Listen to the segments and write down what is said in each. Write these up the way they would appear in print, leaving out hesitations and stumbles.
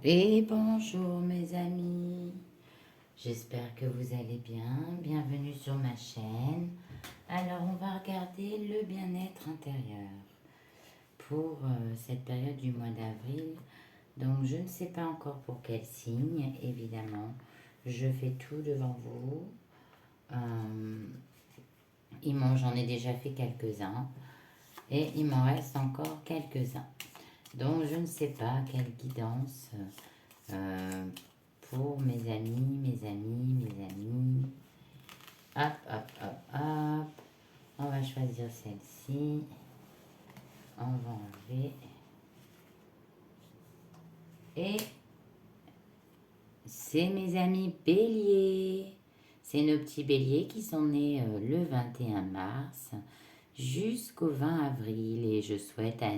Et bonjour mes amis, j'espère que vous allez bien, bienvenue sur ma chaîne. Alors on va regarder le bien-être intérieur pour cette période du mois d'avril. Donc je ne sais pas encore pour quel signe, évidemment, je fais tout devant vous. J'en ai déjà fait quelques-uns et il m'en reste encore quelques-uns. Donc je ne sais pas quelle guidance pour mes amis. Hop, hop, hop, hop. On va choisir celle-ci. On va enlever. Et c'est mes amis béliers. C'est nos petits béliers qui sont nés le 21 mars jusqu'au 20 avril. Et je souhaite à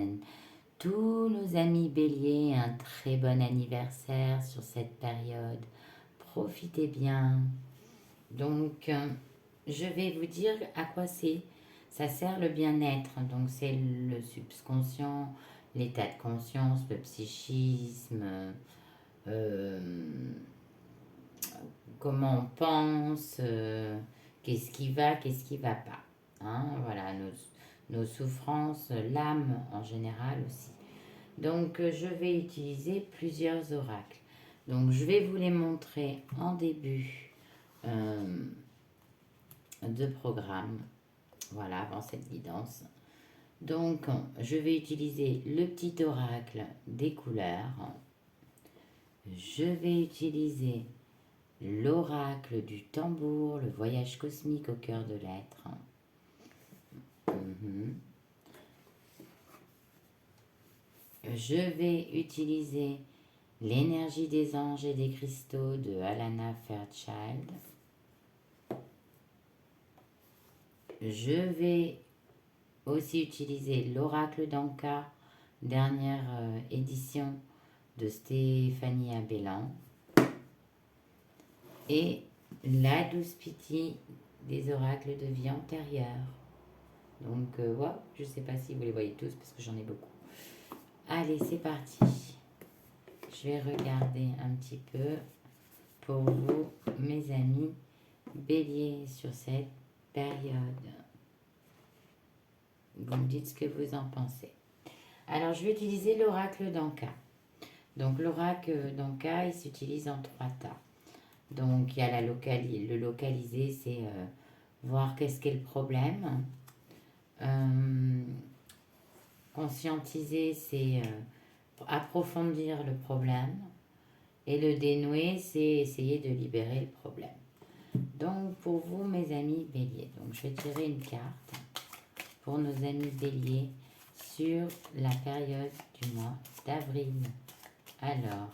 tous nos amis béliers un très bon anniversaire sur cette période. Profitez bien. Donc, je vais vous dire à quoi ça sert le bien-être. Donc, c'est le subconscient, l'état de conscience, le psychisme, euh, comment on pense, qu'est-ce qui va pas. Hein, voilà, nos souffrances, l'âme en général aussi. Donc, je vais utiliser plusieurs oracles. Donc, je vais vous les montrer en début de programme. Voilà, avant cette guidance. Donc, je vais utiliser le petit oracle des couleurs. Je vais utiliser l'oracle du tambour, le voyage cosmique au cœur de l'être. Je vais utiliser l'énergie des anges et des cristaux de Alana Fairchild. Je vais aussi utiliser l'oracle d'Anka, dernière édition de Stéphanie Abellan. Et la douce pitié des oracles de vie antérieure. Donc, je ne sais pas si vous les voyez tous parce que j'en ai beaucoup. Allez, c'est parti. Je vais regarder un petit peu pour vous, mes amis béliers, sur cette période. Vous me dites ce que vous en pensez. Alors, je vais utiliser l'oracle d'Anka. Donc, l'oracle d'Anka, il s'utilise en 3 tas. Donc, il y a le localiser, c'est voir qu'est-ce qu'est le problème. Conscientiser, c'est approfondir le problème. Et le dénouer, c'est essayer de libérer le problème. Donc, pour vous, mes amis béliers, donc je vais tirer une carte pour nos amis béliers sur la période du mois d'avril. Alors,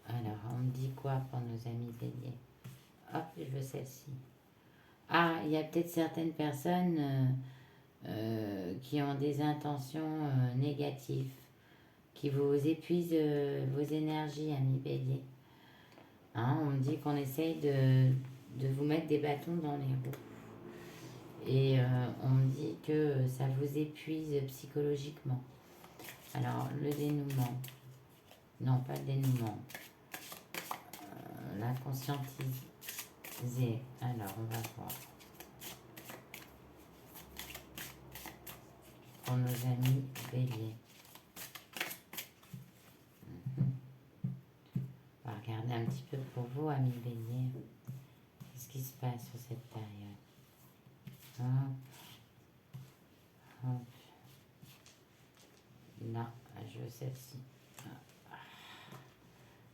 on me dit quoi pour nos amis béliers? Hop, je veux celle-ci. Ah, il y a peut-être certaines personnes qui ont des intentions négatives, qui vous épuisent vos énergies, amis béliers. Hein, on me dit qu'on essaye de vous mettre des bâtons dans les roues. Et on me dit que ça vous épuise psychologiquement. Alors, le dénouement. Non, pas le dénouement. La conscientiser. Alors, on va voir. Pour nos amis béliers. On va regarder un petit peu pour vous, amis béliers. Qu'est-ce qui se passe sur cette période? Hop. Hop. Non, je veux celle-ci.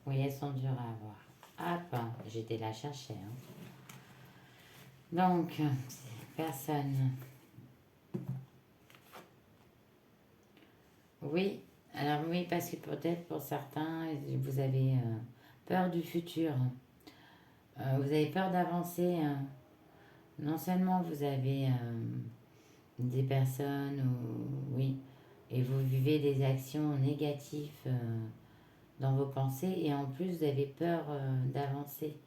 Oui, elles sont dures à avoir. Hop, j'étais la chercher. Hein. Donc, personne. Oui, alors oui, parce que peut-être pour certains, vous avez peur du futur. Vous avez peur d'avancer. Non seulement vous avez des personnes, oui, et vous vivez des actions négatives dans vos pensées, et en plus vous avez peur d'avancer.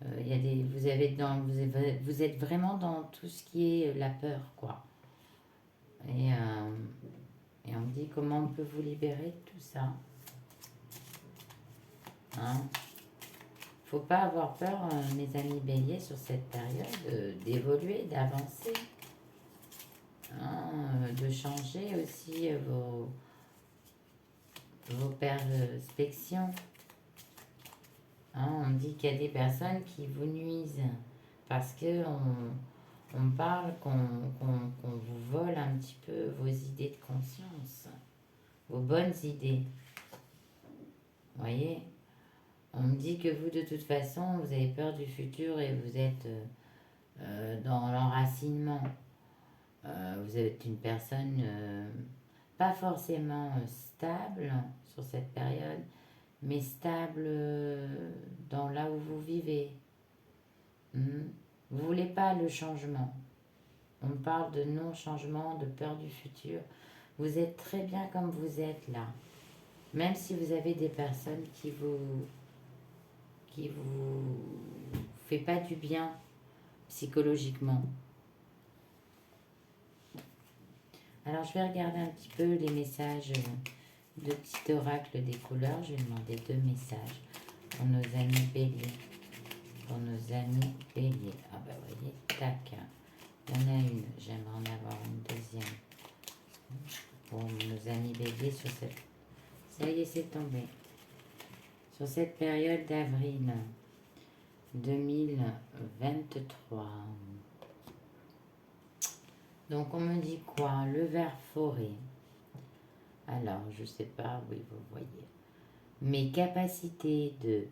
Vous êtes vraiment dans tout ce qui est la peur, quoi. Et on me dit comment on peut vous libérer de tout ça. Hein. Faut pas avoir peur, mes amis béliers, sur cette période, d'évoluer, d'avancer, hein, de changer aussi vos perspectives. Hein, on dit qu'il y a des personnes qui vous nuisent parce que on parle qu'on vous vole un petit peu vos idées de conscience, vos bonnes idées. Vous voyez, on me dit que vous, de toute façon, vous avez peur du futur et vous êtes dans l'enracinement. Vous êtes une personne pas forcément stable sur cette période, mais stable dans là où vous vivez. Vous voulez pas le changement. On parle de non-changement, de peur du futur. Vous êtes très bien comme vous êtes là. Même si vous avez des personnes qui vous fait pas du bien psychologiquement. Alors je vais regarder un petit peu les messages de petit oracle des couleurs. Je vais demander 2 messages pour nos amis béliers. Pour nos amis béliers. Ah bah vous voyez, tac. Il y en a une, j'aimerais en avoir une deuxième. Pour nos amis béliers sur cette... Ça y est, c'est tombé. Sur cette période d'avril 2023. Donc on me dit quoi? Le ver forêt. Alors, je sais pas, oui, vous voyez. Mes capacités de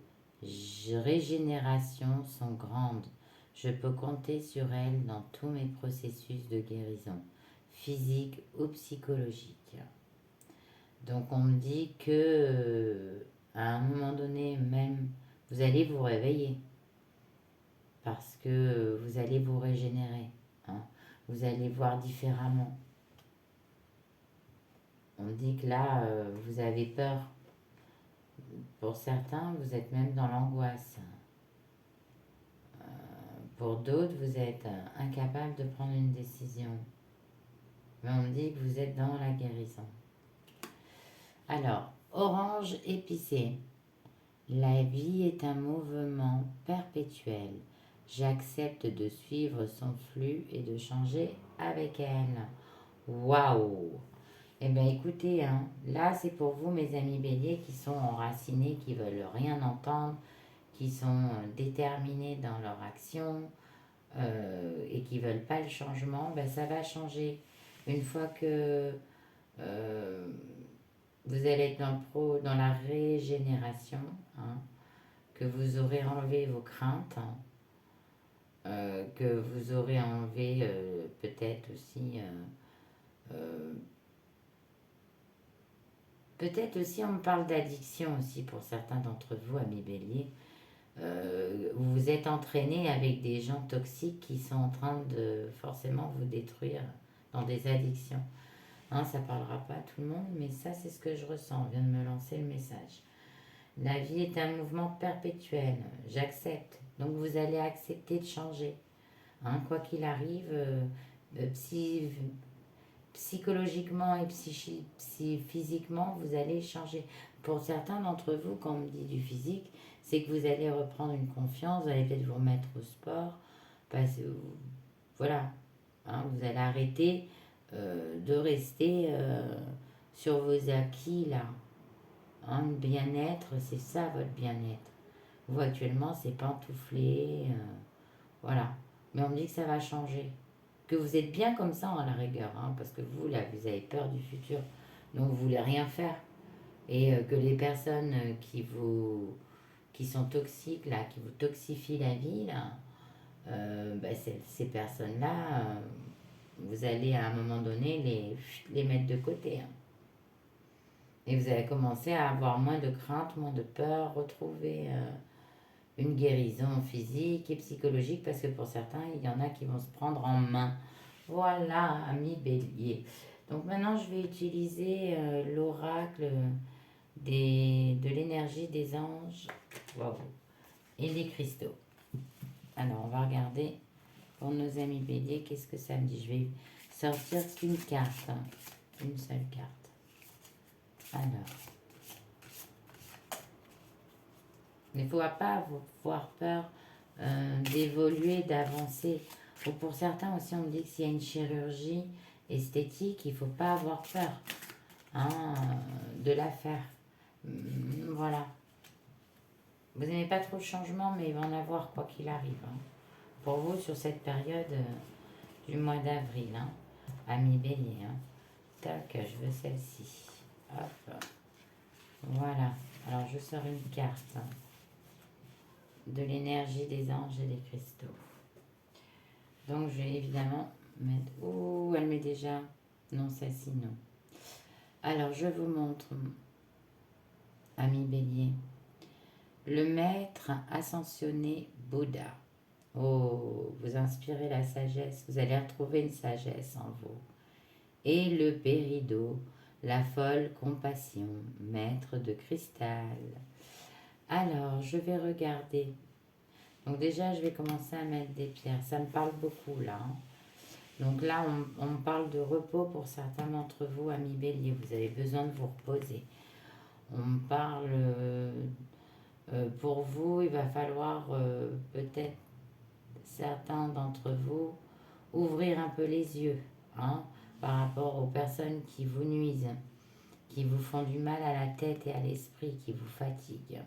régénération sont grandes. Je peux compter sur elles dans tous mes processus de guérison, physique ou psychologique. Donc on me dit que à un moment donné même, vous allez vous réveiller parce que vous allez vous régénérer. Hein. Vous allez voir différemment. On dit que là, vous avez peur. Pour certains, vous êtes même dans l'angoisse. Pour d'autres, vous êtes incapable de prendre une décision. Mais on me dit que vous êtes dans la guérison. Alors, orange épicé. La vie est un mouvement perpétuel. J'accepte de suivre son flux et de changer avec elle. Waouh! Eh bien écoutez, hein, là c'est pour vous mes amis béliers qui sont enracinés, qui veulent rien entendre, qui sont déterminés dans leur action et qui veulent pas le changement, ben ça va changer. Une fois que vous allez être dans la régénération, hein, que vous aurez enlevé vos craintes, que vous aurez enlevé peut-être aussi... peut-être aussi, on me parle d'addiction aussi pour certains d'entre vous, amis béliers. Vous vous êtes entraîné avec des gens toxiques qui sont en train de forcément vous détruire dans des addictions. Hein, ça ne parlera pas à tout le monde, mais ça c'est ce que je ressens. On vient de me lancer le message. La vie est un mouvement perpétuel. J'accepte. Donc vous allez accepter de changer. Hein, quoi qu'il arrive, psychologiquement et physiquement, vous allez changer. Pour certains d'entre vous, quand on me dit du physique, c'est que vous allez reprendre une confiance, vous allez peut-être vous remettre au sport, parce que voilà, hein, vous allez arrêter de rester sur vos acquis là. Hein, le bien-être, c'est ça votre bien-être. Vous actuellement, c'est pantouflé, voilà. Mais on me dit que ça va changer. Que vous êtes bien comme ça à la rigueur, hein, parce que vous, là, vous avez peur du futur, donc vous voulez rien faire. Et que les personnes qui sont toxiques, là, qui vous toxifient la vie, là, ces personnes-là, vous allez à un moment donné les mettre de côté. Hein. Et vous allez commencer à avoir moins de crainte, moins de peur, retrouver une guérison physique et psychologique, parce que pour certains, il y en a qui vont se prendre en main. Voilà, ami bélier. Donc maintenant, je vais utiliser l'oracle de l'énergie des anges. Waouh. Et des cristaux. Alors, on va regarder pour nos amis béliers, qu'est-ce que ça me dit. Je vais sortir qu'une carte. Hein. Une seule carte. Alors. Il ne faut pas avoir peur d'évoluer, d'avancer. Ou pour certains aussi, on me dit que s'il y a une chirurgie esthétique, il ne faut pas avoir peur hein, de la faire. Voilà. Vous n'aimez pas trop le changement, mais il va en avoir quoi qu'il arrive. Hein. Pour vous, sur cette période du mois d'avril, hein, ami Bélier. Hein. Tac, je veux celle-ci. Hop. Voilà. Alors, je sors une carte hein, de l'énergie des anges et des cristaux. Donc, je vais évidemment mettre... Oh, elle met déjà... Non, celle-ci, non. Alors, je vous montre, ami Bélier, le maître ascensionné Bouddha. Oh, vous inspirez la sagesse, vous allez retrouver une sagesse en vous. Et le Pérido, la folle compassion, maître de cristal. Alors, je vais regarder. Donc déjà, je vais commencer à mettre des pierres. Ça me parle beaucoup là. Hein. Donc là, on me parle de repos pour certains d'entre vous, amis Bélier. Vous avez besoin de vous reposer. On me parle, pour vous, il va falloir peut-être certains d'entre vous ouvrir un peu les yeux hein, par rapport aux personnes qui vous nuisent, qui vous font du mal à la tête et à l'esprit, qui vous fatiguent.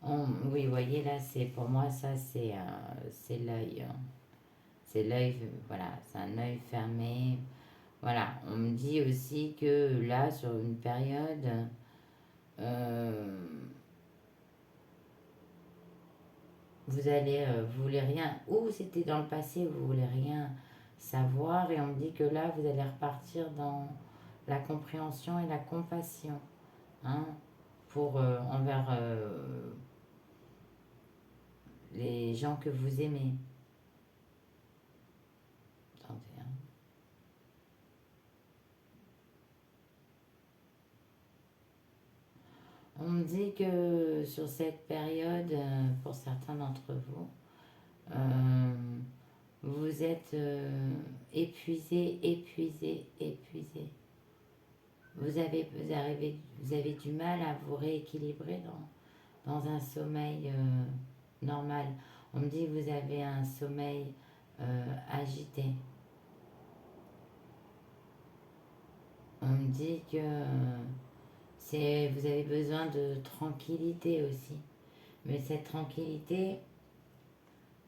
Oui, vous voyez là, c'est pour moi ça, c'est l'œil. C'est l'œil, voilà, c'est un œil fermé. Voilà, on me dit aussi que là, sur une période, vous voulez rien, ou c'était dans le passé, vous voulez rien savoir, et on me dit que là, vous allez repartir dans la compréhension et la compassion, hein, pour envers les gens que vous aimez. Attendez, hein. On me dit que sur cette période, pour certains d'entre vous, vous êtes épuisé, épuisé, épuisé. Vous avez du mal à vous rééquilibrer dans un sommeil normal. On me dit que vous avez un sommeil agité. On me dit que vous avez besoin de tranquillité aussi. Mais cette tranquillité,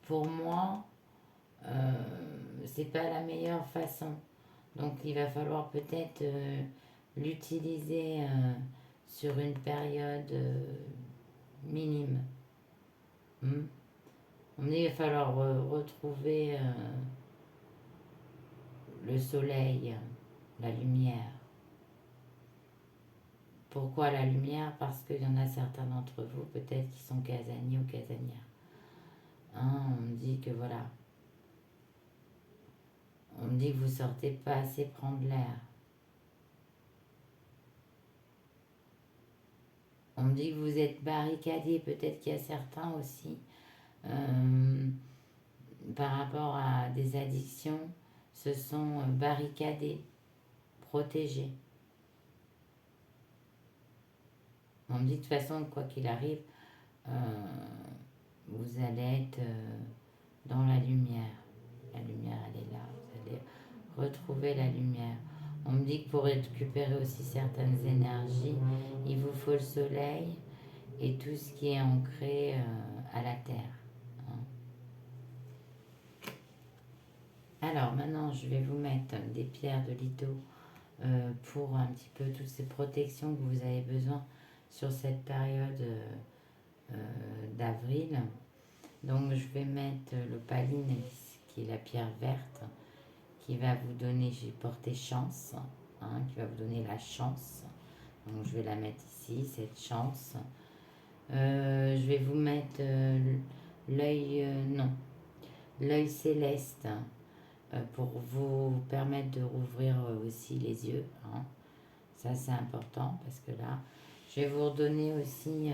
pour moi, c'est pas la meilleure façon. Donc il va falloir peut-être l'utiliser sur une période minime. On me dit qu'il va falloir retrouver le soleil, la lumière. Pourquoi la lumière? Parce qu'il y en a certains d'entre vous, peut-être, qui sont casaniers ou casanières. Hein, on me dit que voilà. On me dit que vous sortez pas assez prendre l'air. On me dit que vous êtes barricadés. Peut-être qu'il y a certains aussi, par rapport à des addictions, se sont barricadés, protégés. On me dit de toute façon, quoi qu'il arrive, vous allez être dans la lumière. La lumière, elle est là. Vous allez retrouver la lumière. On me dit que pour récupérer aussi certaines énergies, il vous faut le soleil et tout ce qui est ancré à la terre. Hein. Alors maintenant, je vais vous mettre des pierres de litho pour un petit peu toutes ces protections que vous avez besoin sur cette période d'avril. Donc je vais mettre l'opaline, qui est la pierre verte, qui va vous donner, j'ai porté chance, hein, qui va vous donner la chance. Donc je vais la mettre ici, cette chance. Je vais vous mettre l'œil, non, l'œil céleste, pour vous permettre de rouvrir aussi les yeux. Hein. Ça c'est important parce que là, je vais vous redonner aussi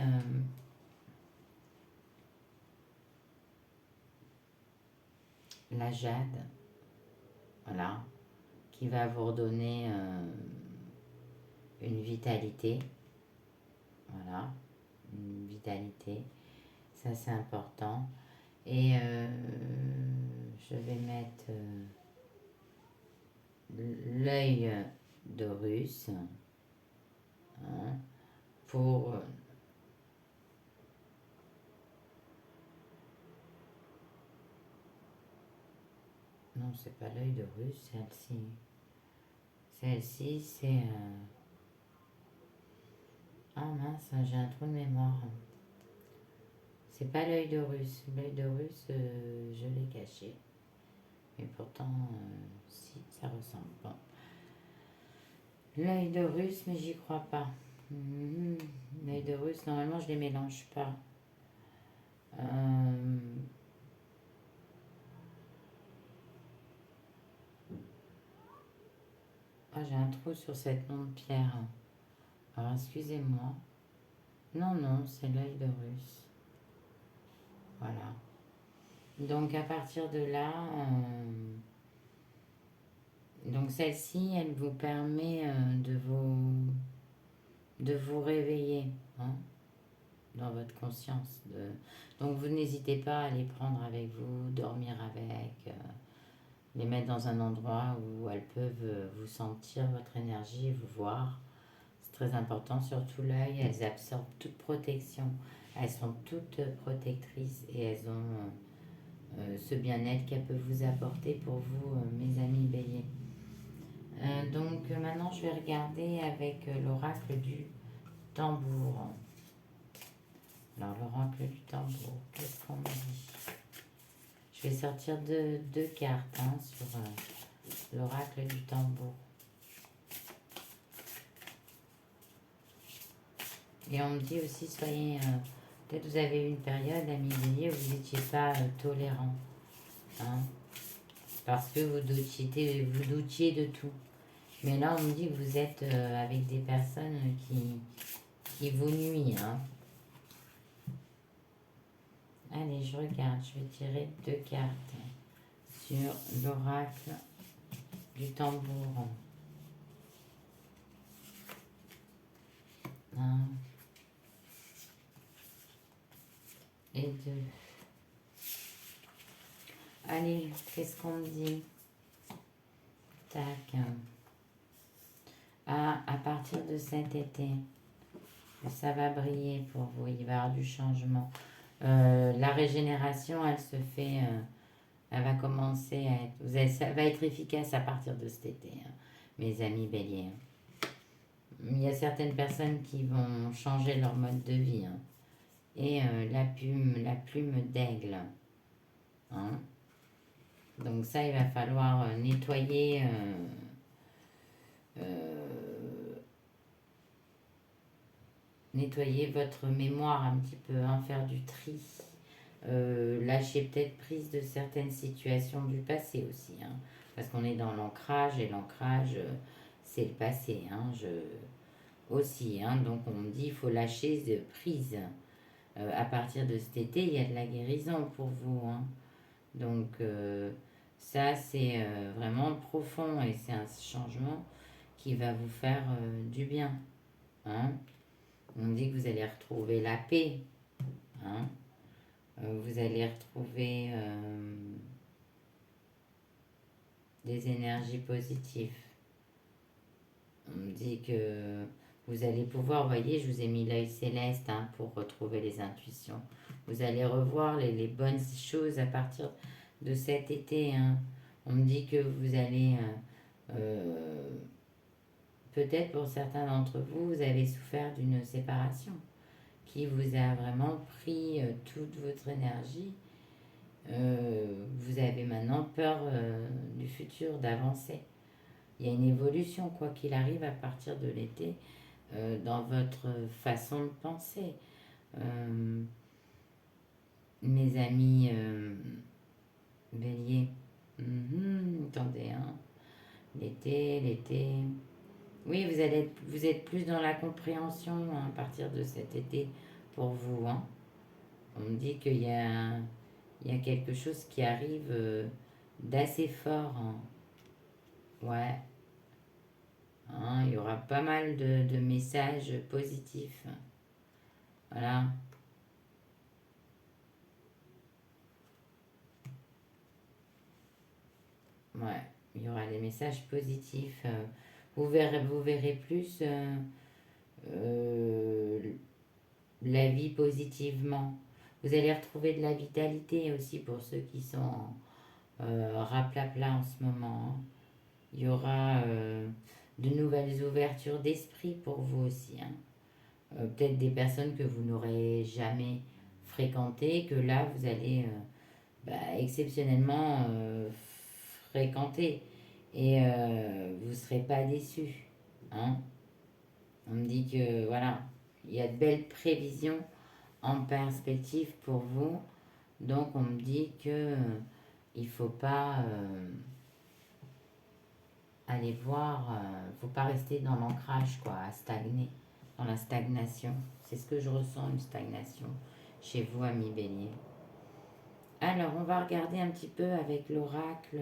la jade, voilà, qui va vous redonner une vitalité, voilà, une vitalité. Ça, c'est important. Et je vais mettre l'œil d'Horus, hein, pour... non, c'est pas l'œil d'Horus, celle-ci. Celle-ci, c'est... ah mince, j'ai un trou de mémoire. C'est pas l'œil d'Horus. L'œil d'Horus, je l'ai caché. Mais pourtant, si, ça ressemble. Bon. L'œil d'Horus, mais j'y crois pas. L'œil d'Horus, normalement, je les mélange pas. Ah, j'ai un trou sur cette nom de pierre. Alors, excusez-moi. Non, non, c'est l'œil d'Horus. Voilà. Donc, à partir de là, donc celle-ci, elle vous permet de vous réveiller, hein, dans votre conscience. Donc, vous n'hésitez pas à les prendre avec vous, dormir avec, les mettre dans un endroit où elles peuvent vous sentir votre énergie et vous voir. C'est très important, surtout l'œil, elles absorbent toute protection. Elles sont toutes protectrices et elles ont ce bien-être qu'elles peuvent vous apporter pour vous, mes amis béliers. Donc maintenant, je vais regarder avec l'oracle du tambour. Alors, l'oracle du tambour, qu'est-ce qu'on me dit? Je vais sortir deux cartes, hein, sur l'oracle du tambour. Et on me dit aussi, soyez... peut-être vous avez eu une période, amis béliers, où vous n'étiez pas tolérant. Hein, parce que vous doutiez de tout. Mais là, on me dit que vous êtes avec des personnes qui vous nuisent. Hein. Allez, je regarde. Je vais tirer deux cartes sur l'oracle du tambour. Un et deux. Allez, qu'est-ce qu'on me dit? Tac. Ah, à partir de cet été, ça va briller pour vous. Il va y avoir du changement. La régénération, elle se fait... elle va commencer à être... ça va être efficace à partir de cet été, hein, mes amis béliers. Il y a certaines personnes qui vont changer leur mode de vie. Hein, et la plume d'aigle. Hein. Donc ça, il va falloir nettoyer... nettoyer votre mémoire un petit peu, hein, faire du tri. Lâcher peut-être prise de certaines situations du passé aussi. Hein, parce qu'on est dans l'ancrage et l'ancrage, c'est le passé. Hein, aussi. Hein, donc on me dit il faut lâcher de prise. À partir de cet été, il y a de la guérison pour vous. Hein. Donc ça, c'est vraiment profond et c'est un changement qui va vous faire du bien. Hein. On dit que vous allez retrouver la paix. Hein. Vous allez retrouver des énergies positives. On me dit que vous allez pouvoir, vous voyez, je vous ai mis l'œil céleste, hein, pour retrouver les intuitions. Vous allez revoir les bonnes choses à partir de cet été. Hein. On me dit que vous allez, peut-être pour certains d'entre vous, vous avez souffert d'une séparation qui vous a vraiment pris toute votre énergie. Vous avez maintenant peur du futur, d'avancer. Il y a une évolution, quoi qu'il arrive, à partir de l'été, dans votre façon de penser. Mes amis béliers, attendez, hein. L'été. Oui, vous êtes plus dans la compréhension, hein, à partir de cet été pour vous. Hein. On me dit qu'il y a quelque chose qui arrive d'assez fort. Hein. Ouais. Hein, il y aura pas mal de messages positifs. Voilà. Ouais, il y aura des messages positifs. Vous verrez plus euh, la vie positivement. Vous allez retrouver de la vitalité aussi pour ceux qui sont en raplapla en ce moment, hein. Il y aura de nouvelles ouvertures d'esprit pour vous aussi, hein. Peut-être des personnes que vous n'aurez jamais fréquentées, que là vous allez exceptionnellement fréquenter et vous ne serez pas déçus, hein. On me dit que voilà, il y a de belles prévisions en perspective pour vous. Donc on me dit que il faut pas aller voir, faut pas rester dans l'ancrage quoi, à stagner, dans la stagnation. C'est ce que je ressens, une stagnation chez vous, amis Bélier. Alors on va regarder un petit peu avec l'oracle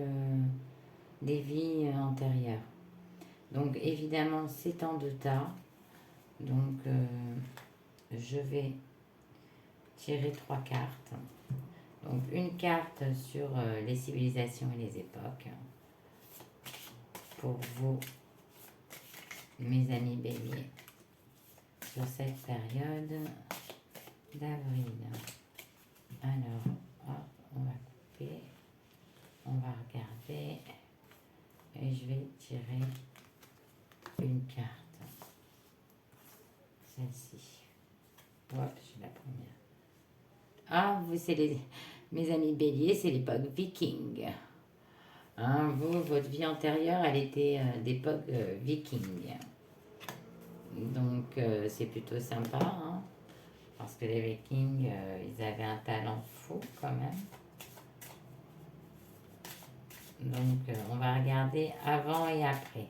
des vies antérieures. Donc évidemment c'est en deux tas. Donc je vais tirer trois cartes. Donc une carte sur les civilisations et les époques pour vous, mes amis béliers, sur cette période d'avril. Alors, hop, on va couper, on va regarder et je vais tirer une carte. Celle-ci. Ouais, c'est la première. Ah, vous, c'est mes amis béliers, c'est l'époque viking. Hein, vous, votre vie antérieure, elle était d'époque viking. Donc, c'est plutôt sympa, hein, parce que les vikings, ils avaient un talent fou quand même. Donc, on va regarder avant et après.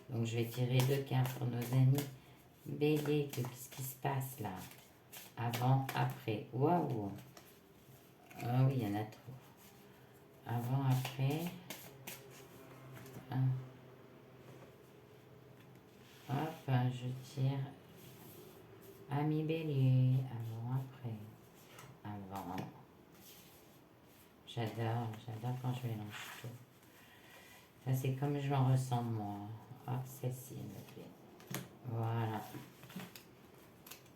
Donc, je vais tirer deux cartes pour nos amis béliers. Qu'est-ce qui se passe là? Avant, après. Waouh! Ah oui, il y en a trop. Avant, après. Hop, je tire ami bélier. Avant, après. Avant. J'adore quand je mélange tout. Ça, c'est comme je l'en ressens moi. Hop, celle-ci, elle me plaît. Voilà.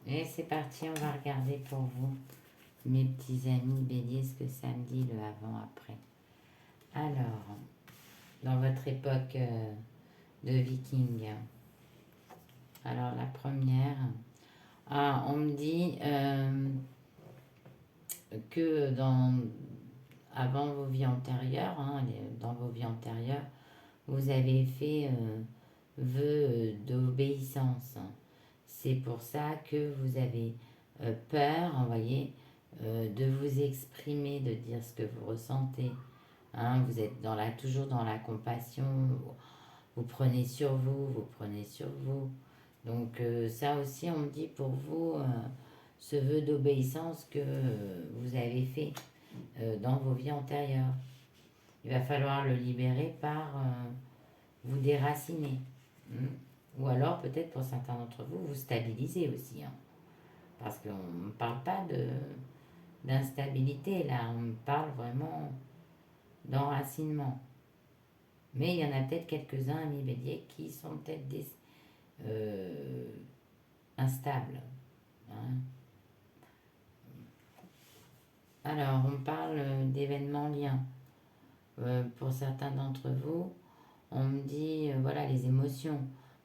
Et c'est parti, on va regarder pour vous, mes petits amis béliers, ce que ça me dit le avant-après. Alors, dans votre époque de viking, alors la première, on me dit que avant vos vies antérieures, hein, dans vos vies antérieures, vous avez fait vœu d'obéissance. C'est pour ça que vous avez peur, vous voyez, de vous exprimer, de dire ce que vous ressentez. Hein, vous êtes toujours dans la compassion, vous prenez sur vous, vous prenez sur vous. Donc ça aussi, on me dit pour vous, ce vœu d'obéissance que vous avez fait dans vos vies antérieures. Il va falloir le libérer par vous déraciner. Ou alors, peut-être pour certains d'entre vous, vous stabiliser aussi, hein. Parce qu'on ne parle pas d'instabilité, là, on parle vraiment d'enracinement. Mais il y en a peut-être quelques-uns, amis béliers, qui sont peut-être instables, hein. Alors, on parle d'événements liens. Pour certains d'entre vous, on me dit, voilà, les émotions,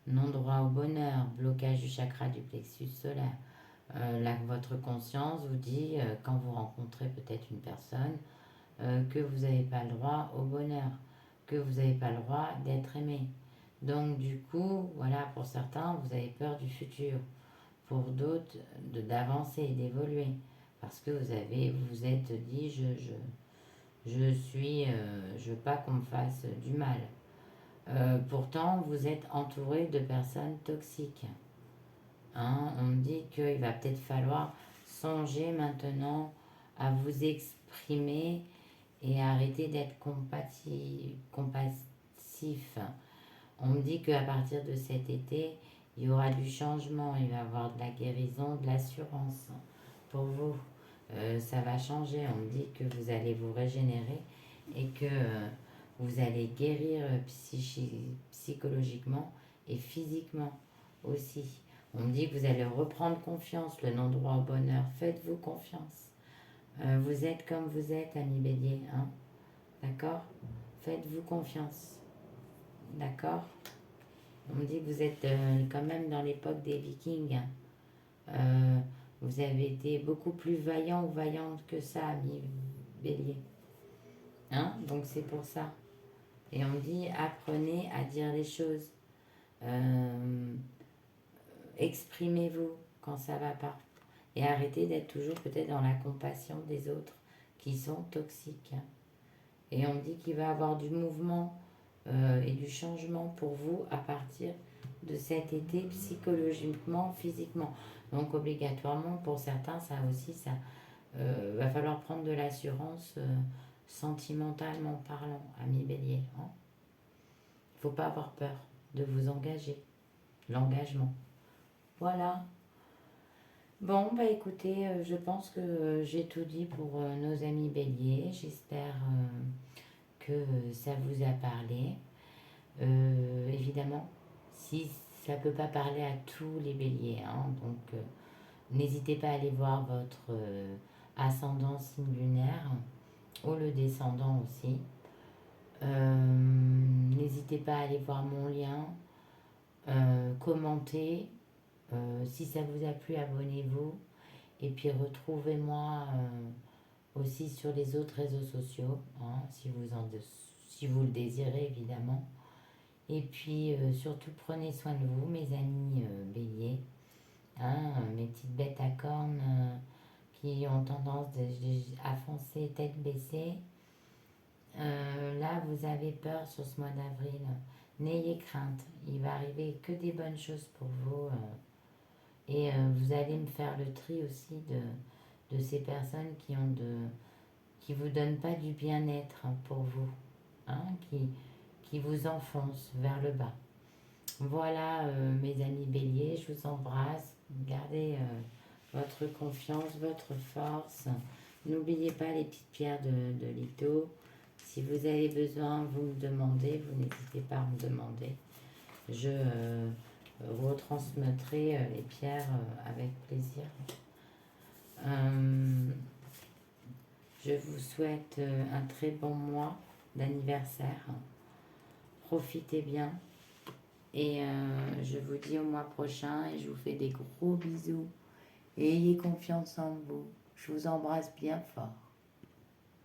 non-droit au bonheur, blocage du chakra du plexus solaire. Votre conscience vous dit, quand vous rencontrez peut-être une personne, que vous n'avez pas le droit au bonheur, que vous n'avez pas le droit d'être aimé. Donc du coup, voilà, pour certains, vous avez peur du futur. Pour d'autres, d'avancer, d'évoluer. Parce que vous êtes dit, je veux pas qu'on me fasse du mal. Pourtant, vous êtes entouré de personnes toxiques. Hein, on me dit qu'il va peut-être falloir songer maintenant à vous exprimer et arrêter d'être compassif. On me dit qu'à partir de cet été, Il y aura du changement, il va y avoir de la guérison, de l'assurance pour vous. Ça va changer, on me dit que vous allez vous régénérer et que vous allez guérir psychologiquement et physiquement aussi. On me dit que vous allez reprendre confiance, le non-droit au bonheur. Faites-vous confiance. Vous êtes comme vous êtes, ami Bélier. Hein, d'accord? Faites-vous confiance. D'accord? On me dit que vous êtes quand même dans l'époque des Vikings. Euh, vous avez été beaucoup plus vaillant ou vaillante que ça, ami Bélier. Hein? Donc c'est pour ça. Et on me dit, apprenez à dire les choses. Euh, Exprimez-vous quand ça va pas. Et arrêtez d'être toujours peut-être dans la compassion des autres qui sont toxiques. Et on me dit qu'il va y avoir du mouvement et du changement pour vous à partir de cet été, psychologiquement, physiquement. Donc obligatoirement, pour certains, ça aussi, ça va falloir prendre de l'assurance sentimentalement parlant, ami Bélier. Hein. Faut pas avoir peur de vous engager. L'engagement. Voilà. Bon, bah écoutez, je pense que j'ai tout dit pour nos amis béliers. J'espère que ça vous a parlé. Évidemment, si ça ne peut pas parler à tous les béliers, hein, donc n'hésitez pas à aller voir votre ascendant signe lunaire ou le descendant aussi. N'hésitez pas à aller voir mon lien, commenter. Si ça vous a plu, abonnez-vous. Et puis retrouvez-moi aussi sur les autres réseaux sociaux, hein, si vous le désirez évidemment. Et puis surtout prenez soin de vous, mes amis béliers, hein, mes petites bêtes à cornes qui ont tendance à foncer tête baissée. Là, vous avez peur sur ce mois d'avril. N'ayez crainte, il va arriver que des bonnes choses pour vous. Et vous allez me faire le tri aussi de ces personnes qui vous donnent pas du bien-être pour vous, hein, qui vous enfoncent vers le bas. Voilà, mes amis béliers, je vous embrasse. Gardez votre confiance, votre force. N'oubliez pas les petites pierres de Lito. Si vous avez besoin, vous me demandez, vous n'hésitez pas à me demander. Je retransmettrai les pierres avec plaisir. Je vous souhaite un très bon mois d'anniversaire. Profitez bien. Et je vous dis au mois prochain et je vous fais des gros bisous. Et ayez confiance en vous. Je vous embrasse bien fort.